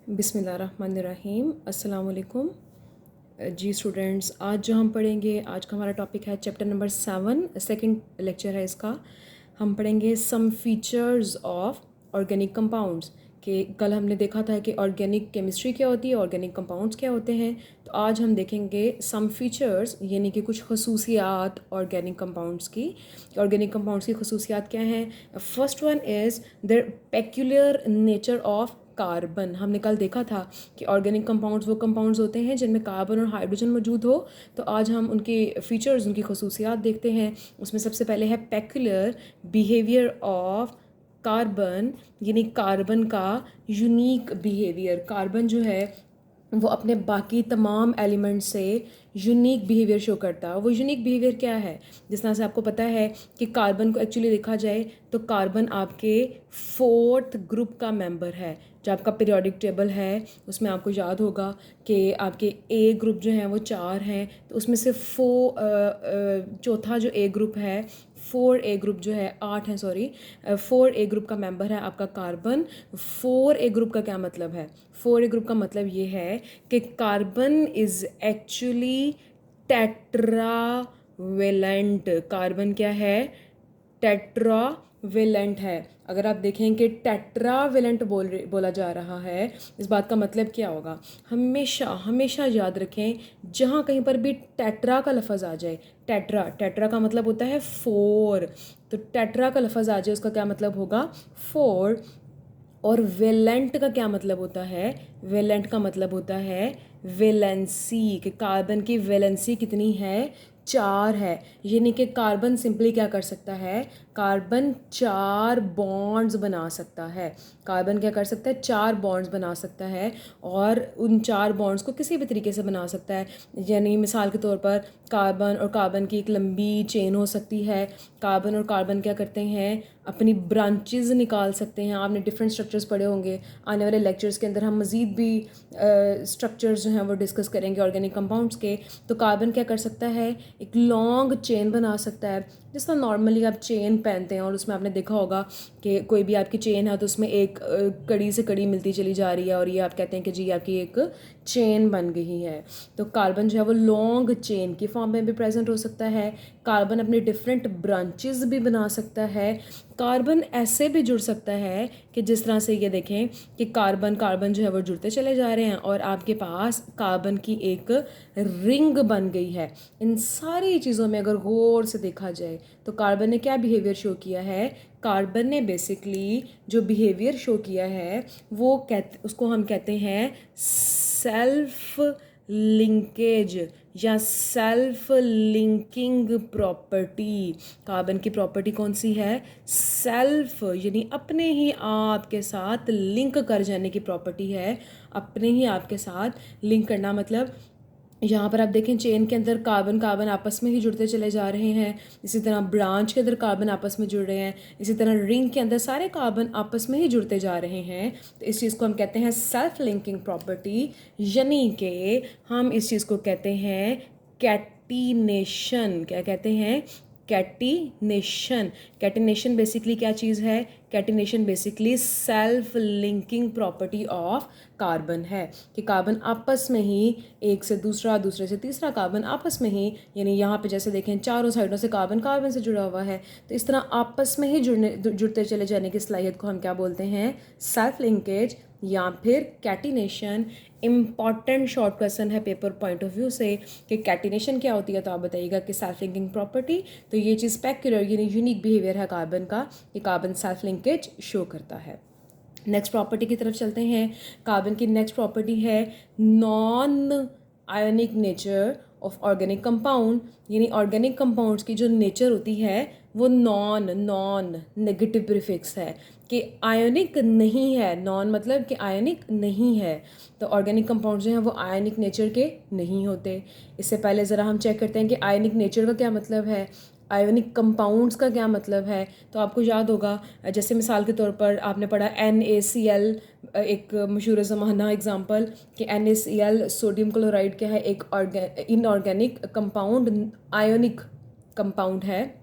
बिस्मिल्लाहिर्रहमानिर्रहीम। अस्सलाम वालेकुम। जी स्टूडेंट्स, आज जो हम पढ़ेंगे, आज का हमारा टॉपिक है चैप्टर नंबर 7, सेकंड लेक्चर है इसका। हम पढ़ेंगे some features of organic compounds. कि कल हमने देखा था कि ऑर्गेनिक केमिस्ट्री क्या होती है, ऑर्गेनिक कंपाउंड्स क्या होते हैं। तो आज हम देखेंगे सम फीचर्स, यानी कि कुछ खसूसियात ऑर्गेनिक कंपाउंड्स की। ऑर्गेनिक कंपाउंड्स की खसूसियात क्या हैं? First one is the peculiar nature of carbon. हमने कल देखा था कि ऑर्गेनिक कंपाउंड्स वो कंपाउंड्स होते हैं जिनमें कार्बन और हाइड्रोजन मौजूद हो। तो आज हम उनके फीचर्स, उनकी खसूसियात देखते हैं। उसमें सबसे पहले है पेक्यूलर बिहेवियर ऑफ कार्बन, यानी कार्बन का यूनिक बिहेवियर। कार्बन जो है वो अपने बाकी तमाम एलिमेंट से यूनिक बिहेवियर शो करता है। वो यूनिक बिहेवियर क्या है? जिस तरह से आपको पता है कि कार्बन को एक्चुअली देखा जाए तो कार्बन आपके फोर्थ ग्रुप का मेंबर है। जो आपका पीरियोडिक टेबल है उसमें आपको याद होगा कि आपके ए ग्रुप जो हैं वो 4 हैं, तो उसमें से चौथा जो ए ग्रुप है, 4A ग्रुप जो है 8 है, सॉरी, 4A ग्रुप का मेंबर है आपका कार्बन। 4A ग्रुप का क्या मतलब है? 4A ग्रुप का मतलब ये है कि carbon is actually tetravalent. Carbon क्या है? टेट्रावेलेंट है। अगर आप देखें कि टेट्रावेलेंट बोला जा रहा है, इस बात का मतलब क्या होगा? हमेशा हमेशा याद रखें, जहाँ कहीं पर भी टेट्रा का लफ्ज़ आ जाए, टेट्रा टेट्रा का मतलब होता है 4। तो टेट्रा का लफ्ज़ आ जाए उसका क्या मतलब होगा? 4। और वेलेंट का क्या मतलब होता है? वेलेंट का मतलब होता है वेलेंसी, कि कार्बन की वेलेंसी कितनी है? 4 है। यानी कि कार्बन सिंपली क्या कर सकता है? कार्बन 4 बॉन्ड्स बना सकता है। कार्बन क्या कर सकता है? 4 बॉन्ड्स बना सकता है। और उन 4 बॉन्ड्स को किसी भी तरीके से बना सकता है। यानी मिसाल के तौर पर कार्बन और कार्बन की एक लंबी चेन हो सकती है। कार्बन और कार्बन क्या करते हैं? अपनी ब्रांचेस निकाल सकते हैं। आपने डिफरेंट स्ट्रक्चर्स पढ़े होंगे। आने वाले लेक्चर्स के अंदर हम मज़ीद भी स्ट्रक्चर्स जो हैं वो डिस्कस करेंगे ऑर्गेनिक कंपाउंड्स के। तो कार्बन क्या कर सकता है? एक लॉन्ग चेन बना सकता है। जिस तरह नॉर्मली आप चेन पहनते हैं और उसमें आपने देखा होगा कि कोई भी आपकी चेन है तो उसमें एक कड़ी से कड़ी मिलती चली जा रही है, और ये आप कहते हैं कि जी आपकी एक चेन बन गई है। तो कार्बन जो है वो लॉन्ग चेन की फॉर्म में भी प्रेजेंट हो सकता है। कार्बन अपने डिफरेंट ब्रांचेस भी बना सकता है। कार्बन ऐसे भी जुड़ सकता है कि जिस तरह से ये देखें कि कार्बन कार्बन जो है वो जुड़ते चले जा रहे हैं और आपके पास कार्बन की एक रिंग बन गई है। इन सारी चीज़ों में अगर गौर से देखा जाए तो कार्बन ने क्या बिहेवियर शो किया है? कार्बन ने बेसिकली जो बिहेवियर शो किया है वो उसको हम कहते हैं सेल्फ लिंकेज या सेल्फ लिंकिंग प्रॉपर्टी। कार्बन की प्रॉपर्टी कौन सी है? सेल्फ, यानी अपने ही आप के साथ लिंक कर जाने की प्रॉपर्टी है। अपने ही आप के साथ लिंक करना मतलब यहाँ पर आप देखें चेन के अंदर कार्बन कार्बन आपस में ही जुड़ते चले जा रहे हैं। इसी तरह ब्रांच के अंदर कार्बन आपस में जुड़ रहे हैं। इसी तरह रिंग के अंदर सारे कार्बन आपस में ही जुड़ते जा रहे हैं। तो इस चीज़ को हम कहते हैं सेल्फ लिंकिंग प्रॉपर्टी, यानी कि हम इस चीज़ को कहते हैं कैटिनेशन। क्या कहते हैं? कैटिनेशन। कैटिनेशन बेसिकली क्या चीज़ है? Catenation basically self linking property of carbon है कि कार्बन आपस में ही एक से दूसरा, दूसरे से तीसरा कार्बन आपस में ही, यानी यहाँ पे जैसे देखें चारों साइडों से कार्बन कार्बन से जुड़ा हुआ है, तो इस तरह आपस में ही जुड़ते चले जाने की सलाहियत को हम क्या बोलते हैं? सेल्फ लिंकेज या फिर कैटिनेशन। इम्पॉर्टेंट शॉर्ट क्वेश्चन है पेपर पॉइंट ऑफ व्यू से कि कैटिनेशन क्या होती है, तो आप बताइएगा कि सेल्फ लिंकिंग प्रॉपर्टी। तो ये चीज़ पेक्यूलर यानी यूनिक बिहेवियर है कार्बन का, कि कार्बन सेल्फ लिंकेज शो करता है। नेक्स्ट प्रॉपर्टी की तरफ चलते हैं। कार्बन की नेक्स्ट प्रॉपर्टी है non ionic nature of organic compound, यानी ऑर्गेनिक कंपाउंड्स की जो नेचर होती है वो नॉन नॉन नेगेटिव प्रीफिक्स है कि आयोनिक नहीं है। नॉन मतलब कि आयोनिक नहीं है। तो ऑर्गेनिक कंपाउंड जो हैं वो आयोनिक नेचर के नहीं होते। इससे पहले ज़रा हम चेक करते हैं कि आयोनिक नेचर का क्या मतलब है, आयोनिक कंपाउंड्स का क्या मतलब है। तो आपको याद होगा, जैसे मिसाल के तौर पर आपने पढ़ा NaCl, एक मशहूर ज़माना एग्जांपल कि NaCl सोडियम क्लोराइड क्या है? एक इनऑर्गेनिक कंपाउंड, आयोनिक कंपाउंड है।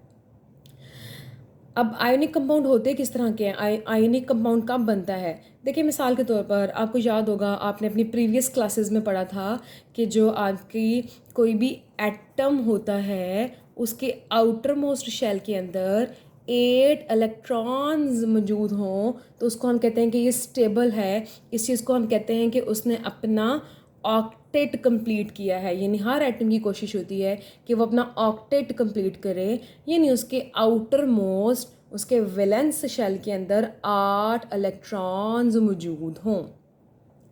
अब आयोनिक कंपाउंड होते किस तरह के हैं, आयोनिक कंपाउंड कब बनता है? देखिए मिसाल के तौर पर आपको याद होगा, आपने अपनी प्रीवियस क्लासेस में पढ़ा था कि जो आपकी कोई भी एटम होता है उसके आउटर मोस्ट शेल के अंदर 8 इलेक्ट्रॉन्स मौजूद हों तो उसको हम कहते हैं कि ये स्टेबल है। इस चीज़ को हम कहते हैं कि उसने अपना ऑक्टेट कंप्लीट किया है, यानी हर एटम की कोशिश होती है कि वो अपना ऑक्टेट कंप्लीट करे, यानी उसके आउटर मोस्ट उसके वैलेंस शेल के अंदर 8 इलेक्ट्रॉन्स मौजूद हों।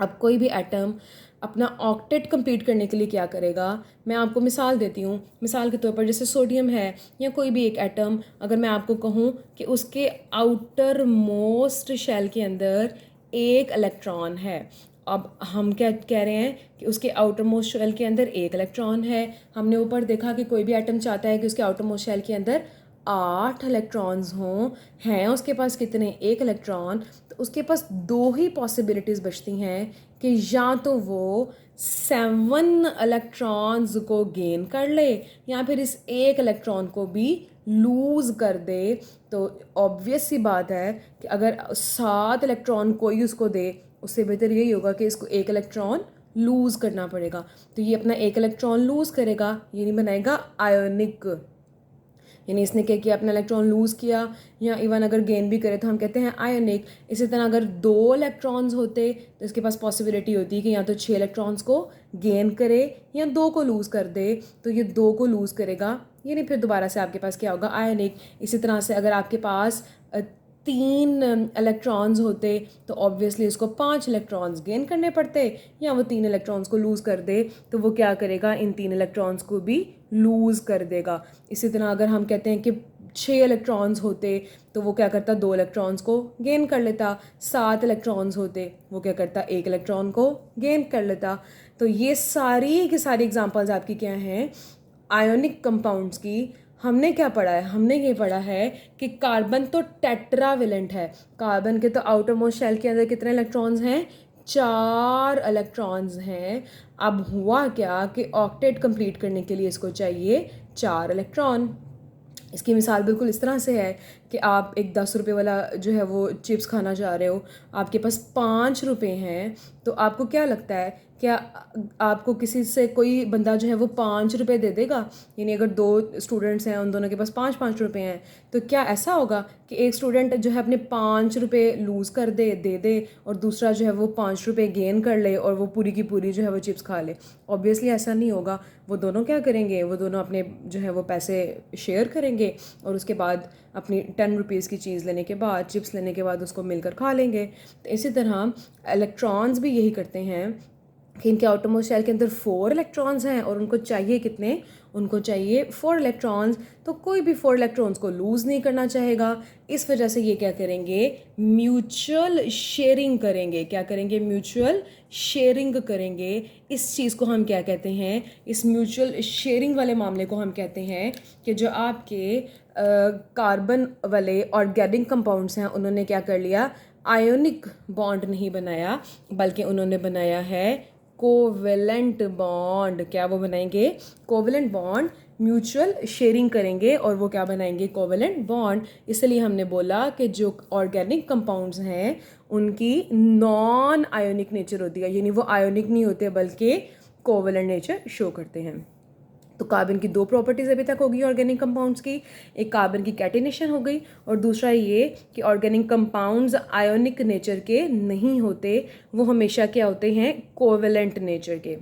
अब कोई भी एटम अपना ऑक्टेट कंप्लीट करने के लिए क्या करेगा, मैं आपको मिसाल देती हूँ। मिसाल के तौर पर जैसे सोडियम है या कोई भी एक एटम, अगर मैं आपको कहूँ कि उसके आउटर मोस्ट शेल के अंदर 1 इलेक्ट्रॉन है। अब हम क्या कह रहे हैं कि उसके आउटर मोस्ट शेल के अंदर 1 इलेक्ट्रॉन है। हमने ऊपर देखा कि कोई भी एटम चाहता है कि उसके आउटर मोस्ट शेल के अंदर 8 इलेक्ट्रॉन्स हों, हैं उसके पास कितने, 1 इलेक्ट्रॉन। तो उसके पास दो ही पॉसिबिलिटीज़ बचती हैं कि या तो वो 7 इलेक्ट्रॉन्स को गेन कर ले या फिर इस 1 इलेक्ट्रॉन को भी लूज़ कर दे। तो ऑब्वियस सी बात है कि अगर 7 इलेक्ट्रॉन कोई उसको दे, उससे बेहतर यही होगा कि इसको 1 इलेक्ट्रॉन लूज़ करना पड़ेगा। तो ये अपना 1 इलेक्ट्रॉन लूज़ करेगा, ये नहीं बनाएगा आयोनिक, यानी इसने क्या किया, अपना इलेक्ट्रॉन लूज़ किया, या इवन अगर गेन भी करे तो हम कहते हैं आयोनिक। इसी तरह अगर 2 इलेक्ट्रॉन्स होते तो इसके पास पॉसिबिलिटी होती है कि या तो 6 इलेक्ट्रॉन्स को गेन करे या 2 को लूज़ कर दे, तो ये 2 को लूज़ करेगा, यानी फिर दोबारा से आपके पास क्या होगा, आयोनिक। इसी तरह से अगर आपके पास 3 इलेक्ट्रॉन्स होते तो ऑब्वियसली उसको 5 इलेक्ट्रॉन्स गेन करने पड़ते, या वो 3 इलेक्ट्रॉन्स को लूज़ कर दे तो वो क्या करेगा, इन 3 इलेक्ट्रॉन्स को भी लूज़ कर देगा। इसी तरह अगर हम कहते हैं कि 6 इलेक्ट्रॉन्स होते तो वो क्या करता, 2 इलेक्ट्रॉन्स को गेन कर लेता। 7 इलेक्ट्रॉन्स होते वो क्या करता, 1 इलेक्ट्रॉन को गेन कर लेता। तो ये सारी की सारी एग्जांपल्स आपकी क्या हैं, आयोनिक कंपाउंड्स की। हमने क्या पढ़ा है, हमने ये पढ़ा है कि कार्बन तो टेट्रावेलेंट है, कार्बन के तो आउटर मोस्ट शेल के अंदर कितने इलेक्ट्रॉन्स हैं, 4 इलेक्ट्रॉन्स हैं। अब हुआ क्या कि ऑक्टेट कंप्लीट करने के लिए इसको चाहिए 4 इलेक्ट्रॉन। इसकी मिसाल बिल्कुल इस तरह से है कि आप एक 10 रुपये वाला जो है वो चिप्स खाना चाह रहे हो, आपके पास 5 रुपये हैं, तो आपको क्या लगता है, क्या आपको किसी से कोई बंदा जो है वो 5 रुपये दे देगा? यानी अगर 2 स्टूडेंट्स हैं, उन दोनों के पास 5-5 रुपये हैं, तो क्या ऐसा होगा कि एक स्टूडेंट जो है अपने 5 रुपये लूज़ कर दे दे और दूसरा जो है वो 5 रुपये गेन कर ले और वो पूरी की पूरी जो है वो चिप्स खा ले? ऑब्वियसली ऐसा नहीं होगा। वो दोनों क्या करेंगे, वो दोनों अपने जो है वो पैसे शेयर करेंगे और उसके बाद अपनी 10 रुपीज़ की चीज़ लेने के बाद, चिप्स लेने के बाद उसको मिलकर खा लेंगे। तो इसी तरह इलेक्ट्रॉन्स भी यही करते हैं कि इनके आउटरमोस्ट शेल के अंदर 4 इलेक्ट्रॉन्स हैं और उनको चाहिए कितने, उनको चाहिए 4 इलेक्ट्रॉन्स। तो कोई भी 4 इलेक्ट्रॉन्स को लूज़ नहीं करना चाहेगा, इस वजह से ये क्या करेंगे, म्यूचुअल शेयरिंग करेंगे। क्या करेंगे, म्यूचुअल शेयरिंग करेंगे। इस चीज़ को हम क्या कहते हैं, इस म्यूचुअल शेयरिंग वाले मामले को हम कहते हैं कि जो आपके कार्बन वाले ऑर्गेनिक कंपाउंड्स हैं उन्होंने क्या कर लिया, आयोनिक बॉन्ड नहीं बनाया, बल्कि उन्होंने बनाया है कोवेलेंट बॉन्ड। क्या वो बनाएंगे, कोवेलेंट बॉन्ड, म्यूचुअल शेयरिंग करेंगे और वो क्या बनाएंगे, कोवेलेंट बॉन्ड। इसलिए हमने बोला कि जो ऑर्गेनिक कंपाउंड्स हैं उनकी नॉन आयोनिक नेचर होती है, यानी वो आयोनिक नहीं होते बल्कि कोवेलेंट नेचर शो करते हैं। तो कार्बन की 2 प्रॉपर्टीज़ अभी तक होगी ऑर्गेनिक कंपाउंड्स की, एक कार्बन की कैटिनेशन हो गई और दूसरा ये कि ऑर्गेनिक कंपाउंड्स आयोनिक नेचर के नहीं होते, वो हमेशा क्या होते हैं, कोवेलेंट नेचर के।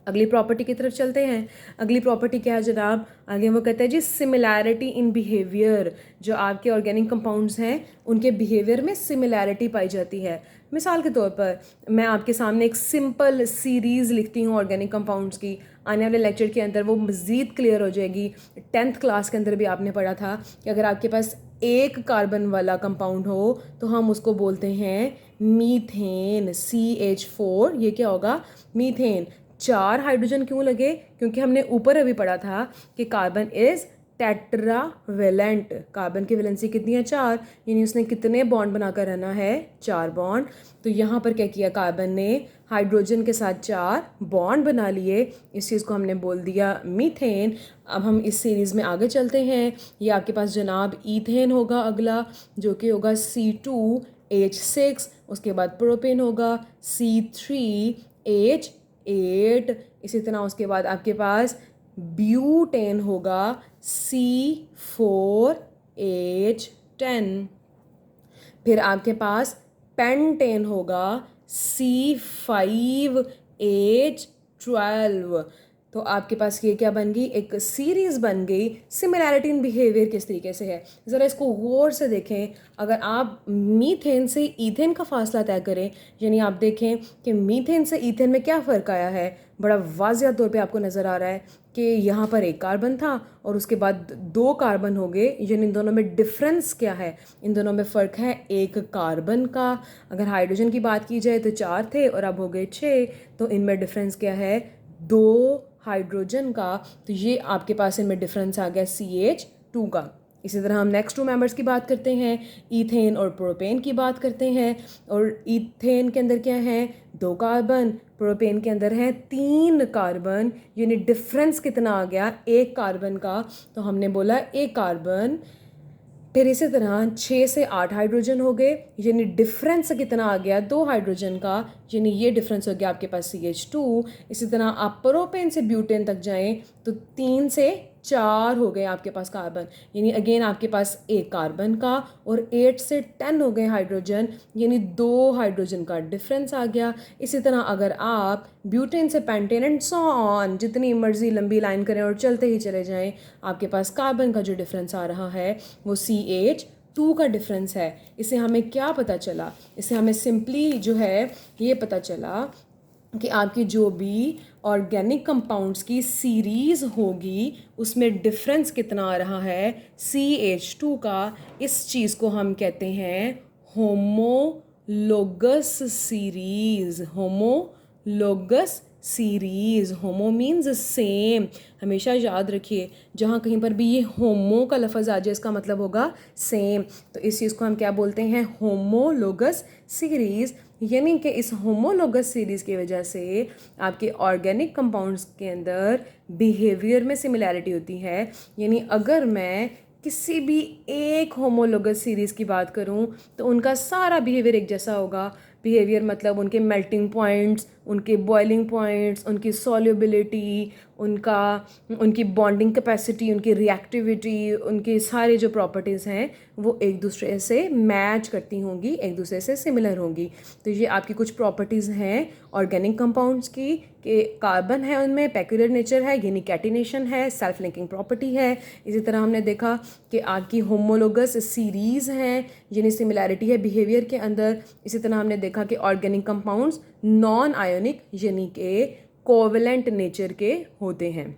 अगली प्रॉपर्टी की तरफ चलते हैं। अगली प्रॉपर्टी क्या है जनाब, आगे वो कहते हैं जी सिमिलैरिटी इन बिहेवियर। जो आपके ऑर्गेनिक कंपाउंड्स हैं उनके बिहेवियर में सिमिलैरिटी पाई जाती है। मिसाल के तौर पर मैं आपके सामने एक सिंपल सीरीज़ लिखती हूँ ऑर्गेनिक कंपाउंड्स की, आने वाले लेक्चर के अंदर वो मज़ीद क्लियर हो जाएगी। 10th क्लास के अंदर भी आपने पढ़ा था कि अगर आपके पास एक कार्बन वाला कंपाउंड हो तो हम उसको बोलते हैं मीथेन, CH4। ये क्या होगा, मीथेन। 4 हाइड्रोजन क्यों लगे, क्योंकि हमने ऊपर अभी पढ़ा था कि कार्बन इज़ टेट्रावेलेंट, कार्बन की वैलेंसी कितनी है 4, यानी उसने कितने बॉन्ड बनाकर रहना है 4 बॉन्ड। तो यहाँ पर क्या किया, कार्बन ने हाइड्रोजन के साथ 4 बॉन्ड बना लिए, इस चीज़ को हमने बोल दिया मीथेन। अब हम इस सीरीज़ में आगे चलते हैं। ये आपके पास जनाब ईथेन होगा अगला, जो कि होगा C2H6, उसके बाद प्रोपेन होगा C3H8, इसी तरह उसके बाद आपके पास ब्यूटेन होगा C4H10, फिर आपके पास पेंटेन होगा C5H12। तो आपके पास ये क्या बन गई, एक सीरीज बन गई। सिमिलैरिटी इन बिहेवियर किस तरीके से है, ज़रा इसको गौर से देखें। अगर आप मीथेन से ईथेन का फासला तय करें, यानी आप देखें कि मीथेन से ईथेन में क्या फ़र्क आया है, बड़ा वाज़िया तौर पे आपको नज़र आ रहा है कि यहाँ पर एक कार्बन था और उसके बाद 2 कार्बन हो गए, यानी इन दोनों में डिफरेंस क्या है, इन दोनों में फ़र्क है 1 कार्बन का। अगर हाइड्रोजन की बात की जाए तो 4 थे और अब हो गए 6, तो इनमें डिफरेंस क्या है 2 हाइड्रोजन का। तो ये आपके पास इनमें डिफरेंस आ गया CH2 का। इसी तरह हम नेक्स्ट 2 मेंबर्स की बात करते हैं, ईथेन और प्रोपेन की बात करते हैं। और ईथेन के अंदर क्या है 2 कार्बन, प्रोपेन के अंदर है 3 कार्बन, यानी डिफरेंस कितना आ गया 1 कार्बन का। तो हमने बोला 1 कार्बन। फिर इसी तरह 6 से 8 हाइड्रोजन हो गए, यानी डिफरेंस कितना आ गया 2 हाइड्रोजन का, यानी ये डिफरेंस हो गया आपके पास CH2। इसी तरह आप प्रोपेन से ब्यूटेन तक जाएं तो 3 से 4 हो गए आपके पास कार्बन, यानी अगेन आपके पास 1 कार्बन का, और 8 से 10 हो गए हाइड्रोजन, यानी 2 हाइड्रोजन का डिफरेंस आ गया। इसी तरह अगर आप ब्यूटेन से पेंटेन एंड सो ऑन जितनी मर्जी लंबी लाइन करें और चलते ही चले जाएं, आपके पास कार्बन का जो डिफरेंस आ रहा है वो CH2 का डिफरेंस है। इससे हमें क्या पता चला, इससे हमें सिंपली जो है ये पता चला कि आपकी जो भी ऑर्गेनिक कंपाउंड्स की सीरीज़ होगी उसमें डिफरेंस कितना आ रहा है CH2 का। इस चीज़ को हम कहते हैं होमोलोगस सीरीज़। होमोलोगस सीरीज़, होमो मीन्स सेम। हमेशा याद रखिए जहाँ कहीं पर भी ये होमो का लफ्ज़ आ जाए इसका मतलब होगा सेम। तो इस चीज़ को हम क्या बोलते हैं होमोलोगस सीरीज़, यानी कि इस होमोलोगस सीरीज़ की वजह से आपके ऑर्गेनिक कंपाउंड्स के अंदर बिहेवियर में सिमिलैरिटी होती है। यानी अगर मैं किसी भी एक होमोलोगस सीरीज़ की बात करूं तो उनका सारा बिहेवियर एक जैसा होगा। बिहेवियर मतलब उनके मेल्टिंग पॉइंट्स, उनके बॉइलिंग पॉइंट्स, उनकी सॉल्युबिलिटी, उनकी बॉन्डिंग कैपेसिटी, उनकी रिएक्टिविटी, उनकी सारी जो प्रॉपर्टीज़ हैं वो एक दूसरे से मैच करती होंगी, एक दूसरे से सिमिलर होंगी। तो ये आपकी कुछ प्रॉपर्टीज़ हैं ऑर्गेनिक कंपाउंड्स की कि कार्बन है उनमें पेक्यूलियर नेचर है, यानी कैटिनेशन है, सेल्फ लिंकिंग प्रॉपर्टी है। इसी तरह हमने देखा कि आपकी होमोलोगस सीरीज़ हैं, यानी सिमिलैरिटी है बिहेवियर के अंदर। इसी तरह हमने देखा कि ऑर्गेनिक कंपाउंड्स नॉन आयोनिक यानी कि कोवेलेंट नेचर के होते हैं।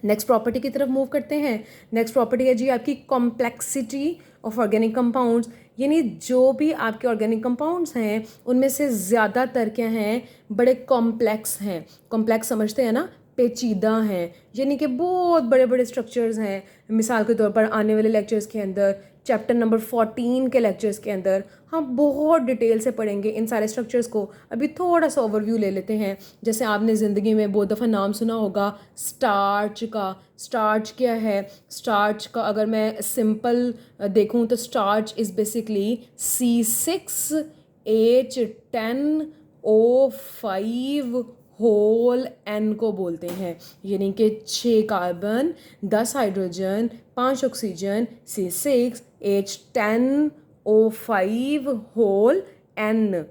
नेक्स्ट प्रॉपर्टी की तरफ मूव करते हैं। नेक्स्ट प्रॉपर्टी है जी आपकी कॉम्प्लेक्सिटी ऑफ ऑर्गेनिक कंपाउंड्स, यानी जो भी आपके ऑर्गेनिक कंपाउंड्स हैं उनमें से ज़्यादातर क्या हैं बड़े कॉम्प्लेक्स हैं। कॉम्प्लेक्स समझते हैं ना, पेचीदा हैं, यानी कि बहुत बड़े बड़े स्ट्रक्चर्स हैं। मिसाल के तौर पर आने वाले लेक्चर्स के अंदर चैप्टर नंबर 14 के लेक्चर्स के अंदर हम बहुत डिटेल से पढ़ेंगे इन सारे स्ट्रक्चर्स को। अभी थोड़ा सा ओवरव्यू ले लेते हैं। जैसे आपने ज़िंदगी में बहुत दफ़ा नाम सुना होगा स्टार्च का। स्टार्च क्या है, स्टार्च का अगर मैं सिंपल देखूं तो starch is basically C6H10O5 whole N को बोलते हैं, यानी कि 6 carbon 10 hydrogen 5 oxygen C6H10O5 whole N।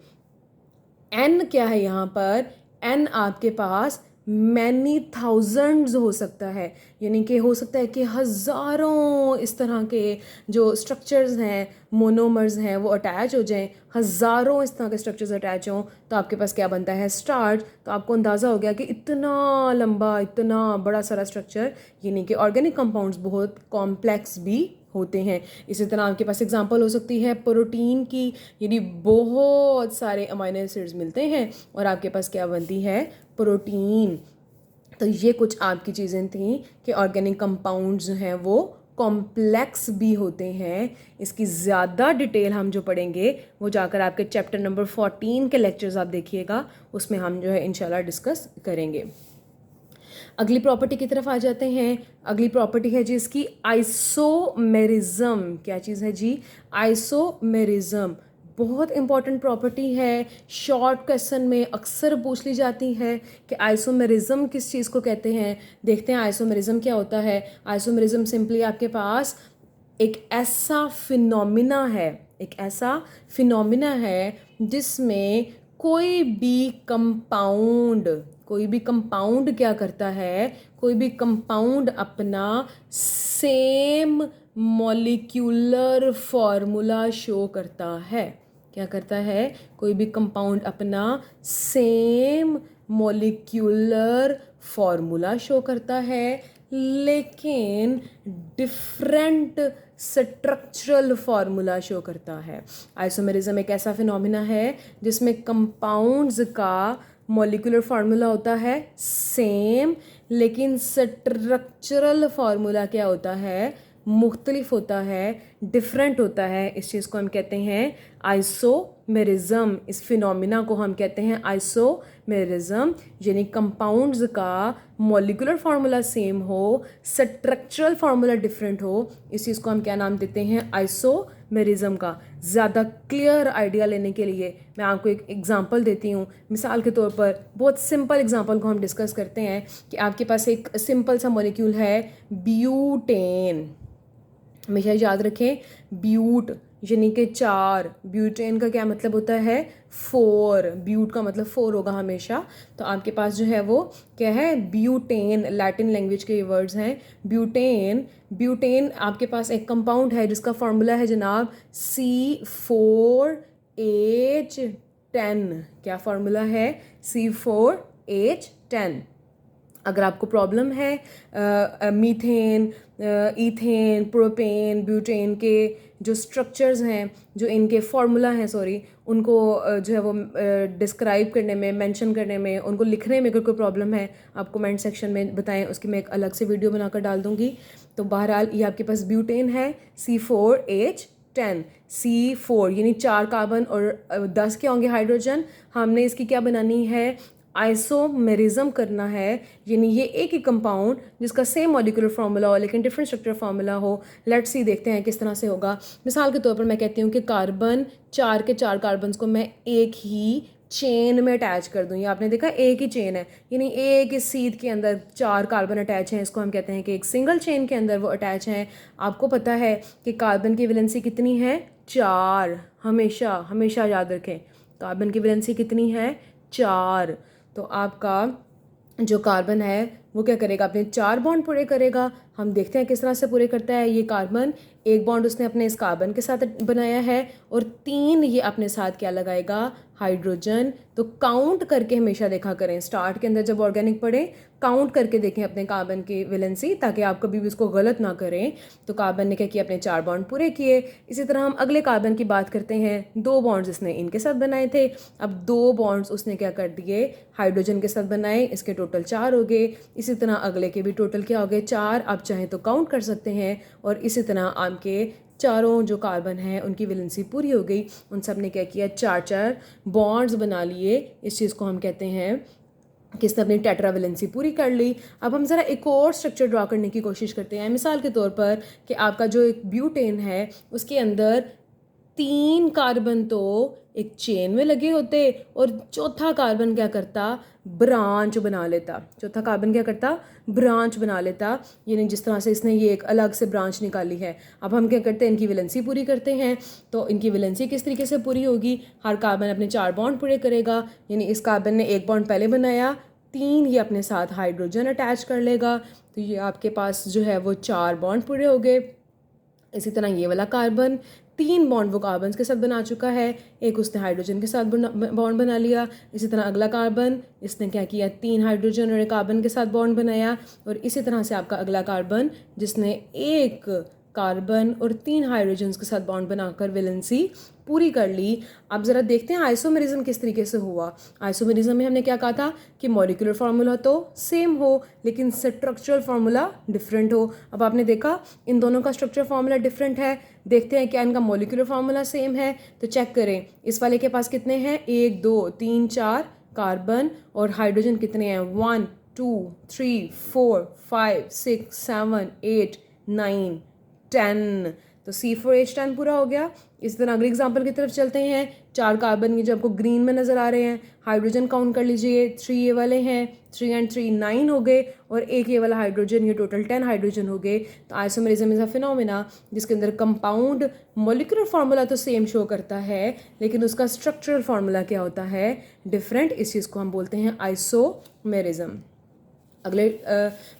N क्या है यहाँ पर, N आपके पास मैनी थाउजेंड्स हो सकता है, यानी कि हो सकता है कि हज़ारों इस तरह के जो स्ट्रक्चर्स हैं मोनोमर्स हैं वो अटैच हो जाएं, हज़ारों इस तरह के स्ट्रक्चर्स अटैच हों तो आपके पास क्या बनता है स्टार्च। तो आपको अंदाज़ा हो गया कि इतना लंबा इतना बड़ा सारा स्ट्रक्चर, यानी कि ऑर्गेनिक कंपाउंड्स बहुत कॉम्प्लेक्स भी होते हैं। इसी तरह आपके पास एग्जांपल हो सकती है प्रोटीन की, यानी बहुत सारे अमीनो एसिड्स मिलते हैं और आपके पास क्या बनती है प्रोटीन। तो ये कुछ आपकी चीज़ें थी कि ऑर्गेनिक कंपाउंड्स जो हैं वो कॉम्प्लेक्स भी होते हैं। इसकी ज़्यादा डिटेल हम जो पढ़ेंगे वो जाकर आपके चैप्टर नंबर 14 के लेक्चर्स आप देखिएगा, उसमें हम जो है इंशाल्लाह डिस्कस करेंगे। अगली प्रॉपर्टी की तरफ आ जाते हैं। अगली प्रॉपर्टी है जी इसकी आइसोमेरिज्म। क्या चीज़ है जी? आइसोमेरिज्म। बहुत इंपॉर्टेंट प्रॉपर्टी है, शॉर्ट क्वेश्चन में अक्सर पूछ ली जाती है कि आइसोमेरिज्म किस चीज़ को कहते हैं। देखते हैं आइसोमेरिज्म क्या होता है। आइसोमेरिज्म सिंपली आपके पास एक ऐसा फिनोमिना है, एक ऐसा फिनोमिना है जिसमें कोई भी कंपाउंड क्या करता है, कोई भी कंपाउंड अपना सेम मॉलिक्यूलर फॉर्मूला शो करता है। क्या करता है? कोई भी कंपाउंड अपना सेम मॉलिक्यूलर फॉर्मूला शो करता है, लेकिन डिफरेंट स्ट्रक्चरल फॉर्मूला शो करता है। आइसोमेरिज्म एक ऐसा फिनोमिना है जिसमें कंपाउंड्स का मॉलिक्यूलर फार्मूला होता है सेम, लेकिन स्ट्रक्चरल फार्मूला क्या होता है? मुख्तलिफ होता है, डिफरेंट होता है। इस चीज़ को हम कहते हैं आइसोमेरिज्म। इस फिनोमिना को हम कहते हैं आइसोमेरिज्म, यानी कंपाउंड्स का मॉलिक्यूलर फार्मूला सेम हो, स्ट्रक्चरल फार्मूला डिफरेंट हो। इस चीज़ को हम क्या नाम देते हैं? आइसोमेरिज्म का। ज़्यादा क्लियर आइडिया लेने के लिए मैं आपको एक एग्जांपल देती हूँ। मिसाल के तौर पर बहुत सिंपल एग्जांपल को हम डिस्कस करते हैं कि आपके पास एक सिंपल सा मॉलिक्यूल है ब्यूटेन। हमेशा याद रखें, ब्यूट यानी कि 4, ब्यूटेन का क्या मतलब होता है? 4। ब्यूट का मतलब 4 होगा हमेशा। तो आपके पास जो है वो क्या है? ब्यूटेन। लैटिन लैंग्वेज के ये वर्ड्स हैं। ब्यूटेन। ब्यूटेन आपके पास एक कंपाउंड है जिसका फार्मूला है जनाब C4H10। क्या फार्मूला है? C4H10। अगर आपको प्रॉब्लम है मीथेन, ईथेन, प्रोपेन, ब्यूटेन के जो स्ट्रक्चर्स हैं, जो इनके फार्मूला हैं उनको जो है वो डिस्क्राइब करने में, मेंशन करने में, उनको लिखने में अगर कोई प्रॉब्लम है आप कमेंट सेक्शन में बताएं, उसकी मैं एक अलग से वीडियो बनाकर डाल दूँगी। तो बहरहाल ये आपके पास ब्यूटेन है C4H10। C4 यानी 4 कार्बन और 10 के होंगे हाइड्रोजन। हमने इसकी क्या बनानी है? आइसोमेरिज्म करना है, यानी ये एक ही कंपाउंड जिसका सेम मॉलिक्यूलर फार्मूला हो लेकिन डिफरेंट स्ट्रक्चर फार्मूला हो। लेट्स सी, देखते हैं किस तरह से होगा। मिसाल के तौर पर मैं कहती हूँ कि कार्बन 4 के 4 कार्बन्स को मैं एक ही चेन में अटैच कर दूँ। ये आपने देखा एक ही चेन है, यानी एक ही सीध के अंदर 4 कार्बन अटैच हैं। इसको हम कहते हैं कि एक सिंगल चेन के अंदर वो अटैच हैं। आपको पता है कि कार्बन की वैलेंसी कितनी है? 4। हमेशा हमेशा याद रखें, कार्बन की वैलेंसी कितनी है? 4। तो आपका जो कार्बन है वो क्या करेगा? अपने 4 बॉन्ड पूरे करेगा। हम देखते हैं किस तरह से पूरे करता है। ये कार्बन एक बॉन्ड उसने अपने इस कार्बन के साथ बनाया है और 3 ये अपने साथ क्या लगाएगा? हाइड्रोजन। तो काउंट करके हमेशा देखा करें, स्टार्ट के अंदर जब ऑर्गेनिक पढ़ें काउंट करके देखें अपने कार्बन की वैलेंसी, ताकि आप कभी भी उसको गलत ना करें। तो कार्बन ने क्या किया? अपने 4 बॉन्ड पूरे किए। इसी तरह हम अगले कार्बन की बात करते हैं। 2 बॉन्ड्स इसने इनके साथ बनाए थे, अब 2 बॉन्ड्स उसने क्या कर दिए? हाइड्रोजन के साथ बनाए। इसके टोटल 4 हो गए। इसी तरह अगले के भी टोटल क्या हो गए? 4। आप चाहें तो काउंट कर सकते हैं। और इसी तरह आपके चारों जो कार्बन हैं उनकी वैलेंसी पूरी हो गई। उन सब ने क्या किया? 4 बॉन्ड्स बना लिए। इस चीज़ को हम कहते हैं किसने अपनी टेट्रा वैलेंसी पूरी कर ली। अब हम ज़रा एक और स्ट्रक्चर ड्रॉ करने की कोशिश करते हैं। मिसाल के तौर पर कि आपका जो एक ब्यूटेन है उसके अंदर 3 कार्बन तो एक चेन में लगे होते और चौथा कार्बन क्या करता? ब्रांच बना लेता। चौथा कार्बन क्या करता? ब्रांच बना लेता। यानी जिस तरह से इसने ये एक अलग से ब्रांच निकाली है। अब हम क्या करते हैं? इनकी वैलेंसी पूरी करते हैं। तो इनकी वैलेंसी किस तरीके से पूरी होगी? हर कार्बन अपने 4 बॉन्ड पूरे करेगा, यानी इस कार्बन ने 1 बॉन्ड पहले बनाया, 3 ये अपने साथ हाइड्रोजन अटैच कर लेगा। तो ये आपके पास जो है वो 4 बॉन्ड पूरे हो गए। इसी तरह ये वाला कार्बन 3 बॉन्ड वो कार्बन के साथ बना चुका है, एक उसने हाइड्रोजन के साथ बॉन्ड बना लिया। इसी तरह अगला कार्बन, इसने क्या किया? 3 हाइड्रोजन और एक कार्बन के साथ बॉन्ड बनाया। और इसी तरह से आपका अगला कार्बन जिसने एक कार्बन और 3 हाइड्रोजन के साथ बॉन्ड बनाकर वैलेंसी पूरी कर ली। अब ज़रा देखते हैं आइसोमेरिज्म किस तरीके से हुआ। आइसोमेरिज्म में हमने क्या कहा था कि मॉलिक्यूलर फार्मूला तो सेम हो लेकिन स्ट्रक्चरल फार्मूला डिफरेंट हो। अब आपने देखा इन दोनों का स्ट्रक्चर फार्मूला डिफरेंट है, देखते हैं क्या इनका मॉलिक्यूलर फार्मूला सेम है। तो चेक करें, इस वाले के पास कितने हैं, 1 2 3 4 कार्बन, और हाइड्रोजन कितने हैं, 1 2 3 4 5 6 7 8 9 10। तो C4H10 पूरा हो गया। इस तरह अगले एग्जाम्पल की तरफ चलते हैं। 4 कार्बन ये जो आपको ग्रीन में नज़र आ रहे हैं, हाइड्रोजन काउंट कर लीजिए, 3 ये वाले हैं, 3 and 3 9 हो गए, और एक ये वाला हाइड्रोजन, ये टोटल 10 हाइड्रोजन हो गए। तो आइसोमेरिज्म इज अ फिनोमेना जिसके अंदर कंपाउंड मॉलिक्यूलर फार्मूला तो सेम शो करता है लेकिन उसका स्ट्रक्चरल फार्मूला क्या होता है, डिफरेंट। इस चीज़ को हम बोलते हैं आइसोमेरिज्म। अगले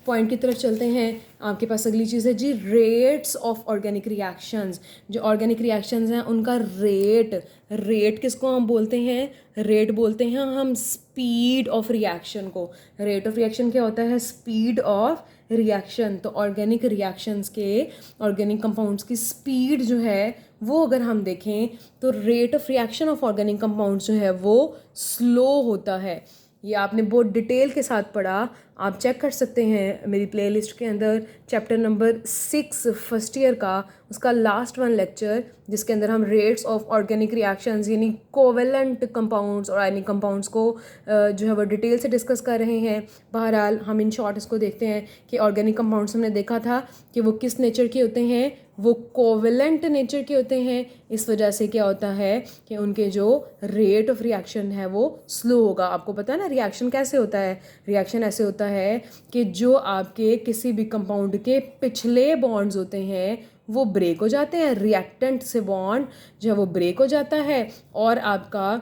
पॉइंट की तरफ चलते हैं। आपके पास अगली चीज़ है जी, रेट्स ऑफ ऑर्गेनिक रिएक्शंस। जो ऑर्गेनिक रिएक्शंस हैं उनका रेट किसको हम बोलते हैं, रेट बोलते हैं हम स्पीड ऑफ रिएक्शन को। रेट ऑफ रिएक्शन क्या होता है, स्पीड ऑफ रिएक्शन। तो ऑर्गेनिक रिएक्शंस के, ऑर्गेनिक कंपाउंड्स की स्पीड जो है वो अगर हम देखें तो rate of reaction of organic compounds जो है वो स्लो होता है। ये आपने बहुत डिटेल के साथ पढ़ा, आप चेक कर सकते हैं मेरी प्लेलिस्ट के अंदर चैप्टर नंबर 6 फर्स्ट ईयर का, उसका लास्ट वन लेक्चर जिसके अंदर हम रेट्स ऑफ ऑर्गेनिक रिएक्शंस यानी कोवेलेंट कंपाउंड्स और आयनिक कंपाउंड्स को जो है वो डिटेल से डिस्कस कर रहे हैं। बहरहाल हम इन शॉर्ट इसको देखते हैं कि ऑर्गेनिक कंपाउंड्स हमने देखा था कि वो किस नेचर के होते हैं, वो कोवेलेंट नेचर के होते हैं। इस वजह से क्या होता है कि उनके जो रेट ऑफ रिएक्शन है वो स्लो होगा। आपको पता है ना रिएक्शन कैसे होता है, रिएक्शन ऐसे होता है कि जो आपके किसी भी कंपाउंड के पिछले बॉन्ड्स होते हैं वो ब्रेक हो जाते हैं, रिएक्टेंट से बॉन्ड जो है वो ब्रेक हो जाता है और आपका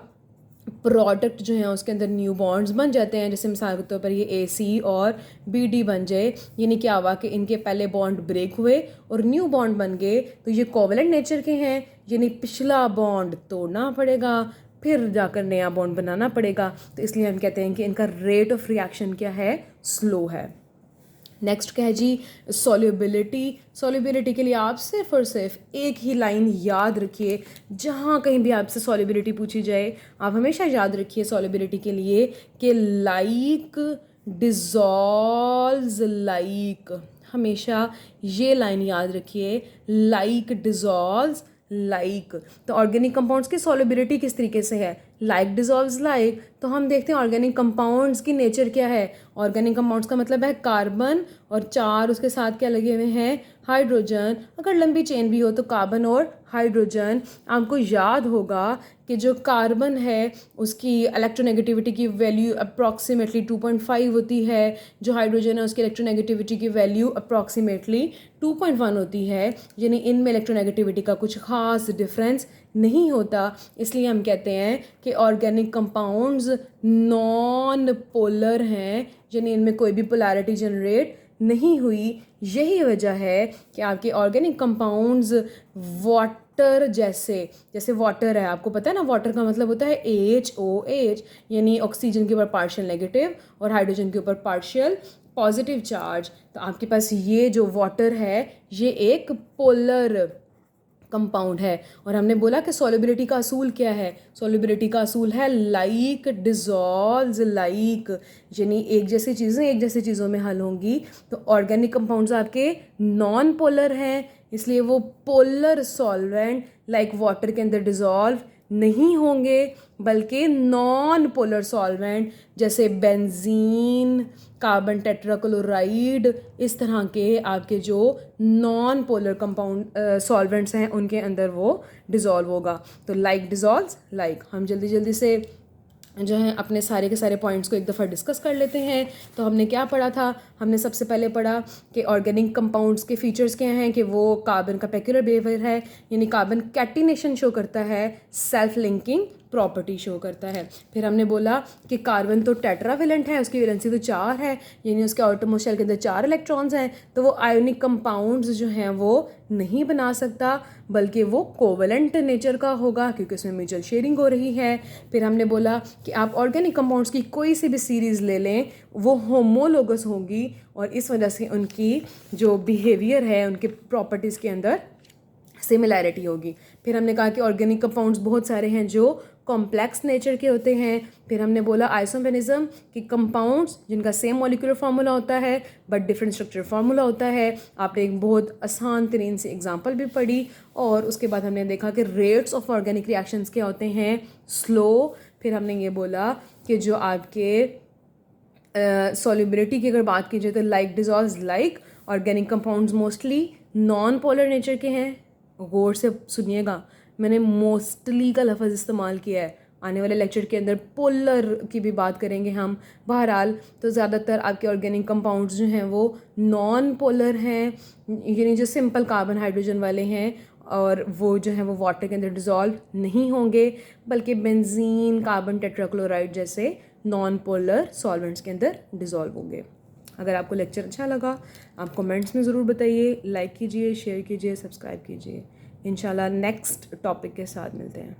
प्रोडक्ट जो है उसके अंदर न्यू बॉन्ड्स बन जाते हैं। जैसे मिसाल के तौर पर ये AC और BD बन जाए, यानी क्या हुआ कि इनके पहले बॉन्ड ब्रेक हुए और न्यू बॉन्ड बन गए, तो ये कोवेलेंट नेचर के हैं, यानी पिछला बॉन्ड तोड़ना पड़ेगा फिर जाकर नया बॉन्ड बनाना पड़ेगा। तो इसलिए हम कहते हैं कि इनका रेट ऑफ रिएक्शन क्या है, स्लो है। नेक्स्ट क्या है जी, सॉल्युबिलिटी। सॉल्युबिलिटी के लिए आप सिर्फ और सिर्फ एक ही लाइन याद रखिए, जहाँ कहीं भी आपसे सॉल्युबिलिटी पूछी जाए आप हमेशा याद रखिए सॉल्युबिलिटी के लिए कि लाइक डिज़ोल्व्स लाइक। हमेशा ये लाइन याद रखिए, लाइक डिज़ोल्व्स लाइक। तो ऑर्गेनिक कंपाउंड्स की सॉल्युबिलिटी किस तरीके से है, लाइक डिज़ोल्व्स लाइक। तो हम देखते हैं ऑर्गेनिक कंपाउंड्स की नेचर क्या है। ऑर्गेनिक कंपाउंड्स का मतलब है कार्बन और 4 उसके साथ क्या लगे हुए हैं, हाइड्रोजन। अगर लंबी चेन भी हो तो कार्बन और हाइड्रोजन। आपको याद होगा कि जो कार्बन है उसकी इलेक्ट्रोनेगेटिविटी की वैल्यू अप्रॉक्सीमेटली 2.5 होती है, जो हाइड्रोजन है उसकी इलेक्ट्रोनेगेटिविटी की वैल्यू अप्रॉक्सीमेटली 2.1 होती है, यानी इनमें इलेक्ट्रोनेगेटिविटी का कुछ खास डिफरेंस नहीं होता। इसलिए हम कहते हैं कि ऑर्गेनिक कंपाउंड्स नॉन पोलर हैं, यानी इनमें कोई भी पोलैरिटी जनरेट नहीं हुई। यही वजह है कि आपके ऑर्गेनिक कंपाउंड्स वाटर जैसे वाटर है, आपको पता है ना वाटर का मतलब होता है HOH, यानी ऑक्सीजन के ऊपर पार्शियल नेगेटिव और हाइड्रोजन के ऊपर पार्शियल पॉजिटिव चार्ज। तो आपके पास ये जो वाटर है ये एक पोलर कंपाउंड है। और हमने बोला कि सॉल्युबिलिटी का असूल क्या है, सॉल्युबिलिटी का असूल है लाइक डिज़ोल्व्स लाइक, यानी एक जैसी चीज़ें एक जैसी चीज़ों में हल होंगी। तो ऑर्गेनिक कंपाउंड्स आपके नॉन पोलर हैं, इसलिए वो पोलर सॉल्वेंट लाइक वाटर के अंदर डिज़ोल्व नहीं होंगे, बल्कि नॉन पोलर सॉल्वेंट जैसे बेंजीन, कार्बन टेट्राक्लोराइड, इस तरह के आपके जो नॉन पोलर कंपाउंड सॉल्वेंट्स हैं उनके अंदर वो डिज़ोल्व होगा। तो लाइक डिज़ोल्व्स लाइक। हम जल्दी जल्दी से जो है अपने सारे के सारे पॉइंट्स को एक दफ़ा डिस्कस कर लेते हैं। तो हमने क्या पढ़ा था, हमने सबसे पहले पढ़ा कि ऑर्गेनिक कंपाउंड्स के फीचर्स क्या हैं, कि वो कार्बन का पेक्यूलर बिहेवियर है, यानी कार्बन कैटिनेशन शो करता है, सेल्फ लिंकिंग प्रॉपर्टी शो करता है। फिर हमने बोला कि कार्बन तो टेट्रावेलेंट है, उसकी वैलेंसी तो 4 है, यानी उसके आउटरमोस्ट शेल के अंदर 4 इलेक्ट्रॉन्स हैं, तो वो आयोनिक कंपाउंड्स जो हैं वो नहीं बना सकता, बल्कि वो कोवेलेंट नेचर का होगा क्योंकि उसमें म्यूचुअल शेयरिंग हो रही है। फिर हमने बोला कि आप ऑर्गेनिक कंपाउंड्स की कोई सी भी सीरीज़ ले लें वो होमोलोगस होंगी और इस वजह से उनकी जो बिहेवियर है, उनके प्रॉपर्टीज़ के अंदर सिमिलैरिटी होगी। फिर हमने कहा कि ऑर्गेनिक कंपाउंड्स बहुत सारे हैं जो कॉम्प्लेक्स नेचर के होते हैं। फिर हमने बोला आइसोमेरिज्म कि कंपाउंड्स जिनका सेम मॉलिक्यूलर फार्मूला होता है बट डिफरेंट स्ट्रक्चर फार्मूला होता है। आपने एक बहुत आसान तरीन सी एग्जांपल भी पढ़ी। और उसके बाद हमने देखा कि रेट्स ऑफ ऑर्गेनिक रिएक्शंस क्या होते हैं, स्लो। फिर हमने ये बोला कि जो आपके सॉल्युबिलिटी की अगर बात की जाए तो like dissolves like, organic compounds mostly non polar nature के हैं। गौर से सुनिएगा, मैंने मोस्टली का लफ्ज़ इस्तेमाल किया है। आने वाले लेक्चर के अंदर पोलर की भी बात करेंगे हम। बहरहाल तो ज़्यादातर आपके ऑर्गेनिक कंपाउंड्स जो हैं वो नॉन पोलर हैं, यानी जो सिंपल कार्बन हाइड्रोजन वाले हैं, और वो जो है वो वाटर के अंदर डिज़ोल्व नहीं होंगे, बल्कि बेंजीन, कार्बन टेट्राक्लोराइड जैसे नॉन पोलर सॉल्वेंट्स के अंदर डिज़ोल्व होंगे। अगर आपको लेक्चर अच्छा लगा आप कमेंट्स में ज़रूर बताइए, लाइक कीजिए, शेयर कीजिए, सब्सक्राइब कीजिए। इंशाल्लाह नेक्स्ट टॉपिक के साथ मिलते हैं।